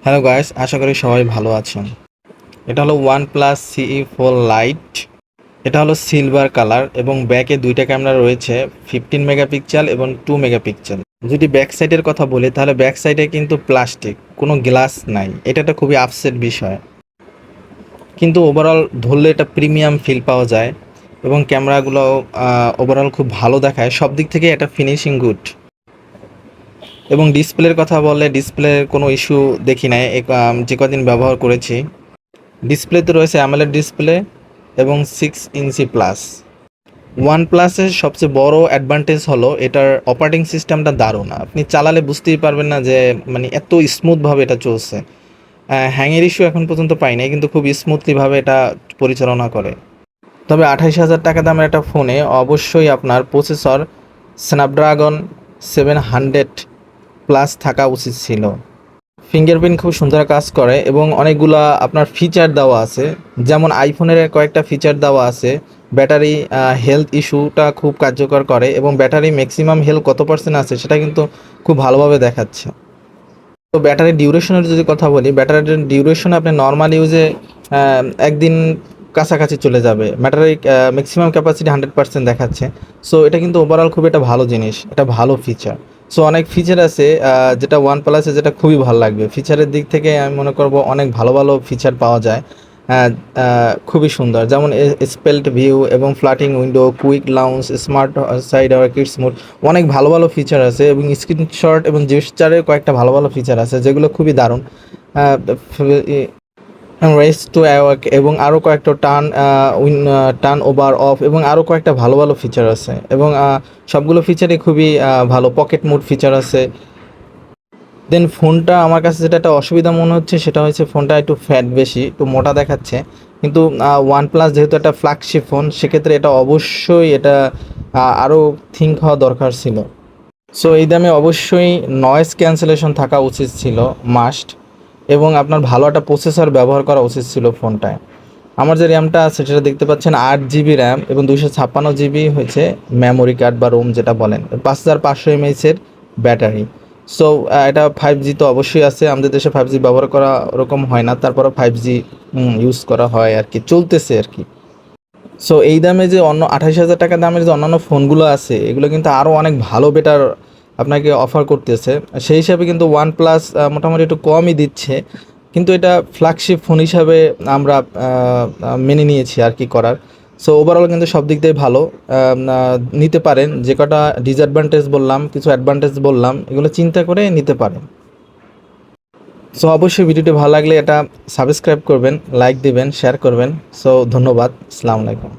Hello guys, আশা করি সবাই ভালো আছেন। এটা হলো OnePlus CE4 লাইট। এটা হলো সিলভার কালার এবং ব্যাকে দুইটা ক্যামেরা রয়েছে, 15 মেগাপিক্সেল এবং 2 মেগাপিক্সেল। যদি ব্যাক সাইডের কথা বলি তাহলে ব্যাক সাইডে কিন্তু প্লাস্টিক, কোনো গ্লাস নাই। এটা একটা খুবই আপসেট বিষয়, কিন্তু ওভারঅল ধরলে এটা প্রিমিয়াম ফিল পাওয়া যায় এবং ক্যামেরাগুলো ওভারঅল খুব ভালো দেখায়। সব দিক থেকে এটা ফিনিশিং গুড। এবং ডিসপ্লের কথা বললে ডিসপ্লের কোনো ইস্যু দেখি নাই যে কদিন ব্যবহার করেছি। ডিসপ্লেতে রয়েছে অ্যামোলেড ডিসপ্লে এবং 6 ইঞ্চি প্লাস। ওয়ান প্লাসের সবচেয়ে বড় অ্যাডভান্টেজ হলো এটার অপারেটিং সিস্টেমটা দারুণ। আপনি চালালে বুঝতেই পারবেন না যে মানে এত স্মুথভাবে এটা চলছে। হ্যাংয়ের ইস্যু এখন পর্যন্ত পাই নাই, কিন্তু খুব স্মুথলিভাবে এটা পরিচালনা করে। তবে 28,000 টাকা দামের একটা ফোনে অবশ্যই আপনার প্রসেসর স্ন্যাপড্রাগন 700 প্লাস থাকা উচিত ছিল। ফিঙ্গারপ্রিন্ট খুব সুন্দর কাজ করে এবং অনেকগুলা আপনার ফিচার দেওয়া আছে, যেমন আইফোনের কয়েকটা ফিচার দেওয়া আছে। ব্যাটারি হেলথ ইস্যুটা খুব কার্যকর করে এবং ব্যাটারি ম্যাক্সিমাম হেলথ কত পার্সেন্ট আছে সেটা কিন্তু খুব ভালোভাবে দেখাচ্ছে। তো ব্যাটারি ডিউরেশনের যদি কথা বলি, ব্যাটারির ডিউরেশন আপনি নর্মাল ইউজে একদিন কাছাকাছি চলে যাবে। ব্যাটারি ম্যাক্সিমাম ক্যাপাসিটি 100% দেখাচ্ছে। সো এটা কিন্তু ওভারঅল খুব একটা ভালো জিনিস, এটা ভালো ফিচার। সো অনেক ফিচার আছে যেটা ওয়ান প্লাসে যেটা খুবই ভালো লাগবে। ফিচারের দিক থেকে আমি মনে করব অনেক ভালো ভালো ফিচার পাওয়া যায়। খুবই সুন্দর, যেমন স্পেল্ট ভিউ এবং floating window, quick lounge, smart side আর কিডস মোড। অনেক ভালো ভালো ফিচার আছে এবং স্ক্রিনশট এবং জেস্চারের কয়েকটা ভালো ভালো ফিচার আছে যেগুলো খুবই দারুণ। রেস টু অ্যাওয়াক এবং আরও কয়েকটা টার্ন ওভার অফ এবং আরও কয়েকটা ভালো ভালো ফিচার আছে এবং সবগুলো ফিচারই খুবই ভালো। পকেট মোড ফিচার আছে। দেন ফোনটা আমার কাছে যেটা একটা অসুবিধা মনে হচ্ছে সেটা হচ্ছে ফোনটা একটু ফ্যাট বেশি, একটু মোটা দেখাচ্ছে। কিন্তু ওয়ান প্লাস যেহেতু একটা ফ্ল্যাগশিপ ফোন, সেক্ষেত্রে এটা অবশ্যই এটা আরও থিঙ্ক হওয়া দরকার ছিল। সো এই দামে অবশ্যই নয়েজ ক্যান্সেলেশন থাকা উচিত ছিল, মাস্ট। এবং আপনার ভালো একটা প্রসেসর ব্যবহার করা উচিত ছিল ফোনটায়। আমার যে র্যামটা আছে সেটা দেখতে পাচ্ছেন 8 জিবি র্যাম এবং 256 জিবি হচ্ছে মেমোরি কার্ড বা রোম যেটা বলেন। 5500 mAh-এর ব্যাটারি। সো এটা 5G তো অবশ্যই আছে। আমাদের দেশে 5G ব্যবহার করা ওরকম হয় না, তারপরে 5G ইউজ করা হয় আর কি, চলতেছে আর কি। সো এই দামে যে অন্য 28,000 টাকা দামের যে অন্যান্য ফোনগুলো আছে এগুলো কিন্তু আরও অনেক ভালো বেটার আপনাকে অফার করতেছে। সেই হিসাবে কিন্তু ওয়ান প্লাস মোটামুটি একটু কমই দিচ্ছে, কিন্তু এটা ফ্ল্যাগশিপ ফোন হিসাবে আমরা মেনে নিয়েছি আর কি করার। সো ওভারঅল কিন্তু সব দিক দিয়ে ভালো। নিতে পারেন, যে কটা ডিসঅ্যাডভান্টেজ বললাম, কিছু অ্যাডভান্টেজ বললাম, এগুলো চিন্তা করে নিতে পারেন। সো অবশ্যই ভিডিওটি ভালো লাগলে এটা সাবস্ক্রাইব করবেন, লাইক দিবেন, শেয়ার করবেন। সো ধন্যবাদ, আসসালামু আলাইকুম।